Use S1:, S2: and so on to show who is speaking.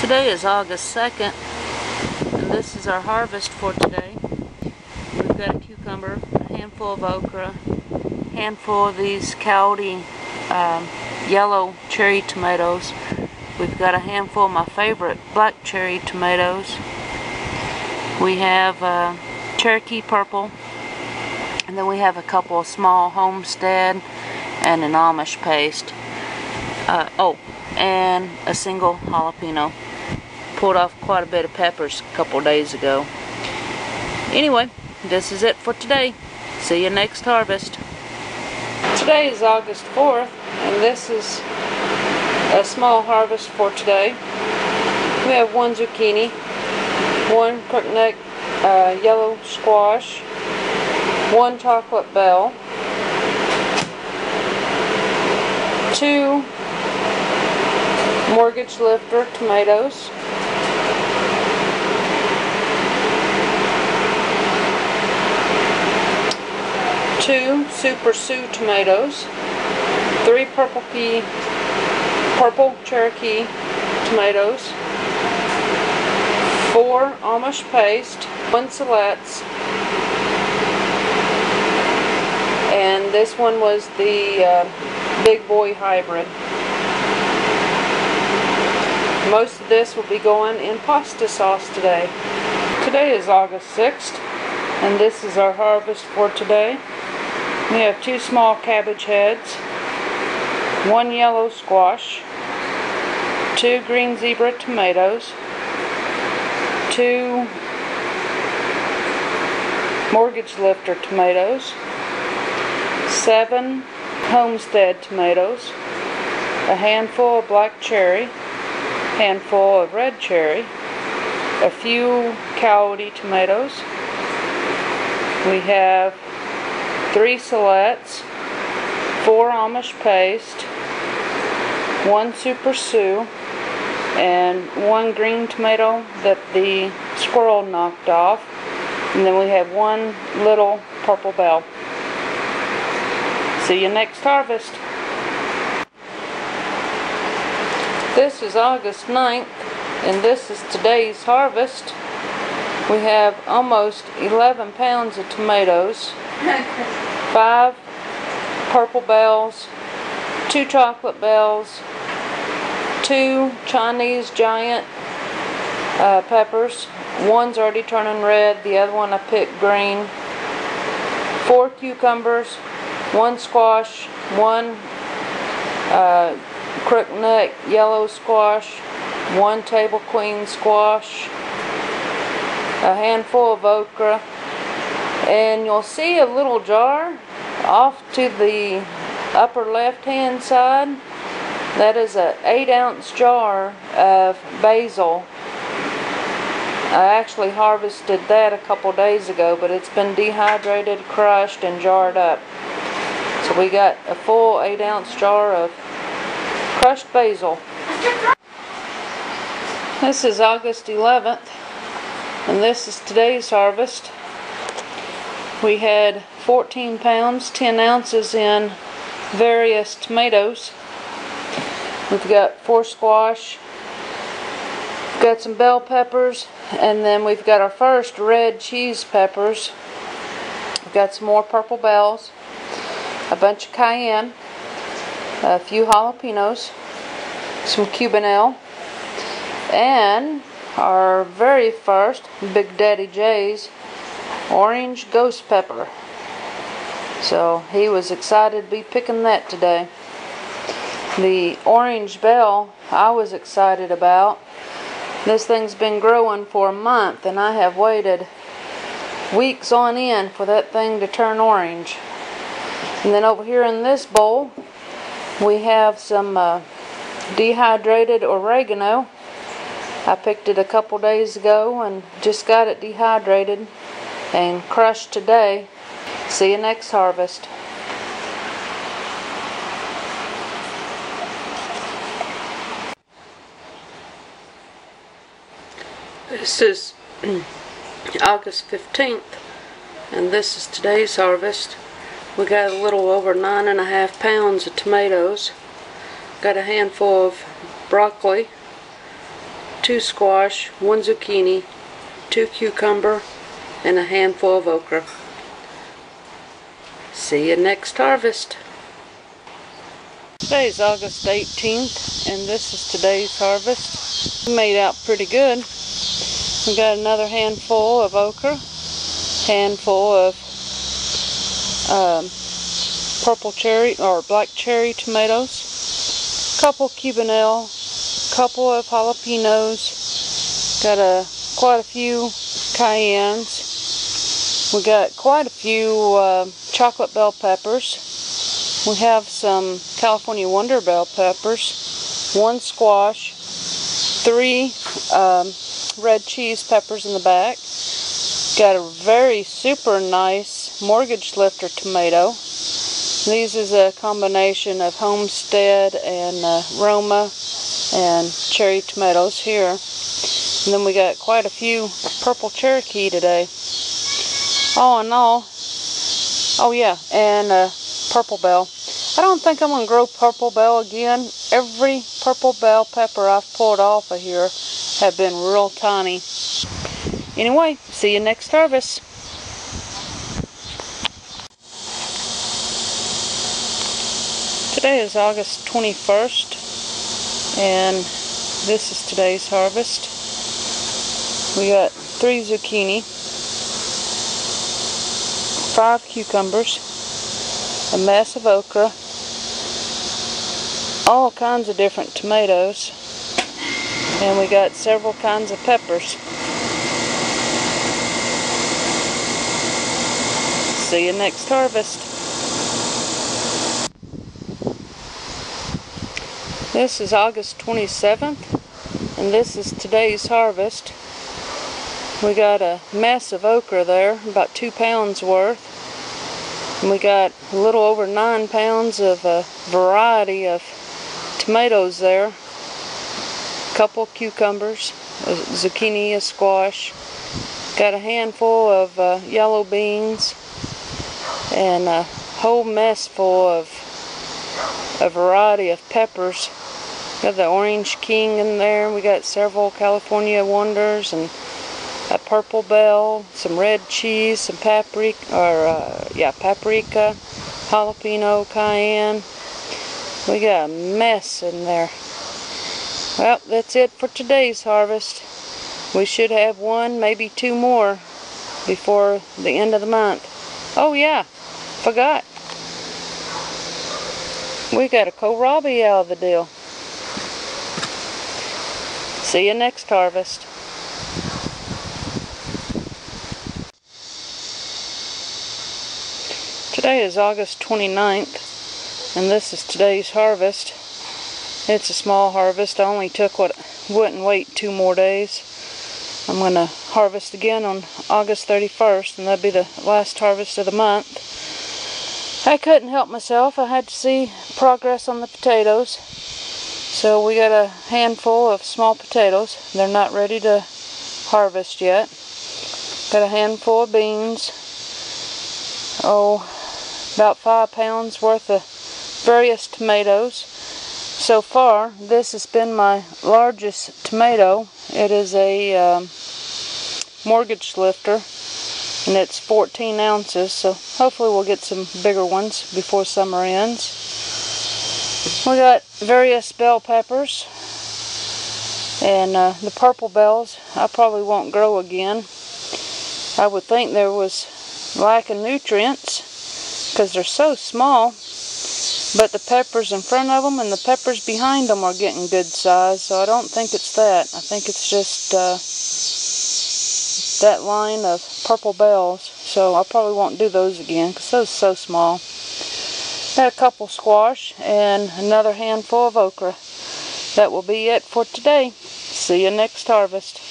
S1: Today is August 2nd, and this is our harvest for today. We've got a cucumber, a handful of okra, a handful of these Cowdy yellow cherry tomatoes. We've got a handful of my favorite black cherry tomatoes. We have Cherokee purple, and then we have a couple of small Homestead and an Amish paste. And a single jalapeno. Pulled off quite a bit of peppers a couple days ago. Anyway, this is it for today. See you next harvest. Today is August 4th, and this is a small harvest for today. We have one zucchini, one crookneck yellow squash, one chocolate bell, two mortgage lifter tomatoes, two Super Sioux tomatoes, three purple Cherokee tomatoes, four Amish paste, one Silettes, and this one was the Big Boy hybrid. Most of this will be going in pasta sauce today. Today is August 6th, and this is our harvest for today. We have two small cabbage heads, one yellow squash, two green zebra tomatoes, two mortgage lifter tomatoes, 7 Homestead tomatoes, a handful of black cherry, handful of red cherry, a few Cowdy tomatoes. We have 3 Silettes, 4 Amish paste, 1 Super Sioux, and 1 green tomato that the squirrel knocked off, and then we have 1 little purple bell. See you next harvest. This is August 9th, and this is today's harvest. We have almost 11 pounds of tomatoes, 5 purple bells, 2 chocolate bells, 2 Chinese giant peppers. One's already turning red, the other one I picked green, 4 cucumbers, 1 squash, 1 crookneck yellow squash, 1 table queen squash, a handful of okra, and you'll see a little jar off to the upper left hand side. That is an 8-ounce jar of basil. I actually harvested that a couple days ago, but it's been dehydrated, crushed, and jarred up. So we got a full 8-ounce jar of crushed basil. This is August 11th, and this is today's harvest. We had 14 pounds, 10 ounces in various tomatoes. We've got 4 squash, we've got some bell peppers, and then we've got our first red cheese peppers. We've got some more purple bells, a bunch of cayenne, a few jalapenos, some cubanelle, and our very first Big Daddy Jay's orange ghost pepper. So he was excited to be picking that today. The orange bell I was excited about. This thing's been growing for a month, and I have waited weeks on end for that thing to turn orange. And then over here in this bowl we have some dehydrated oregano. I picked it a couple days ago and just got it dehydrated and crushed today. See you next harvest. This is August 15th, and this is today's harvest. We got a little over 9.5 pounds of tomatoes. Got a handful of broccoli, 2 squash, 1 zucchini, 2 cucumber, and a handful of okra. See you next harvest. Today is August 18th, and this is today's harvest. We made out pretty good. We got another handful of okra, handful of purple cherry or black cherry tomatoes, couple cubanelle, couple of jalapenos, got quite a few cayennes. We got quite a few chocolate bell peppers. We have some California Wonder bell peppers, 1 squash, 3 red cheese peppers in the back. Got a very super nice mortgage lifter tomato. These is a combination of Homestead and Roma and cherry tomatoes here. And then we got quite a few purple Cherokee today. All in all, oh yeah, and purple bell. I don't think I'm going to grow purple bell again. Every purple bell pepper I've pulled off of here have been real tiny. Anyway, see you next harvest. Today is August 21st, and this is today's harvest. We got 3 zucchini, 5 cucumbers, a mess of okra, all kinds of different tomatoes, and we got several kinds of peppers. See you next harvest. This is August 27th, and this is today's harvest. We got a mess of okra there, about 2 pounds worth. And we got a little over 9 pounds of a variety of tomatoes there. A couple cucumbers, a zucchini, a squash. Got a handful of yellow beans, and a whole mess full of a variety of peppers. Got the Orange King in there. We got several California Wonders and a purple bell, some red cheese, some paprika, jalapeno, cayenne. We got a mess in there. Well, that's it for today's harvest. We should have 1, maybe 2 more before the end of the month. Oh yeah, forgot. We got a kohlrabi out of the deal. See you next harvest. Today is August 29th, and this is today's harvest. It's a small harvest. I only took what wouldn't wait 2 more days. I'm going to harvest again on August 31st, and that'll be the last harvest of the month. I couldn't help myself. I had to see progress on the potatoes. So we got a handful of small potatoes. They're not ready to harvest yet. Got a handful of beans. About 5 pounds worth of various tomatoes. So far, this has been my largest tomato. It is a mortgage lifter, and it's 14 ounces, so hopefully we'll get some bigger ones before summer ends. We got various bell peppers, and the purple bells I probably won't grow again. I would think there was lack of nutrients because they're so small, but the peppers in front of them and the peppers behind them are getting good size, so I don't think it's that. I think it's just that line of purple bells, so I probably won't do those again because those are so small. Got a couple squash and another handful of okra. That will be it for today. See you next harvest.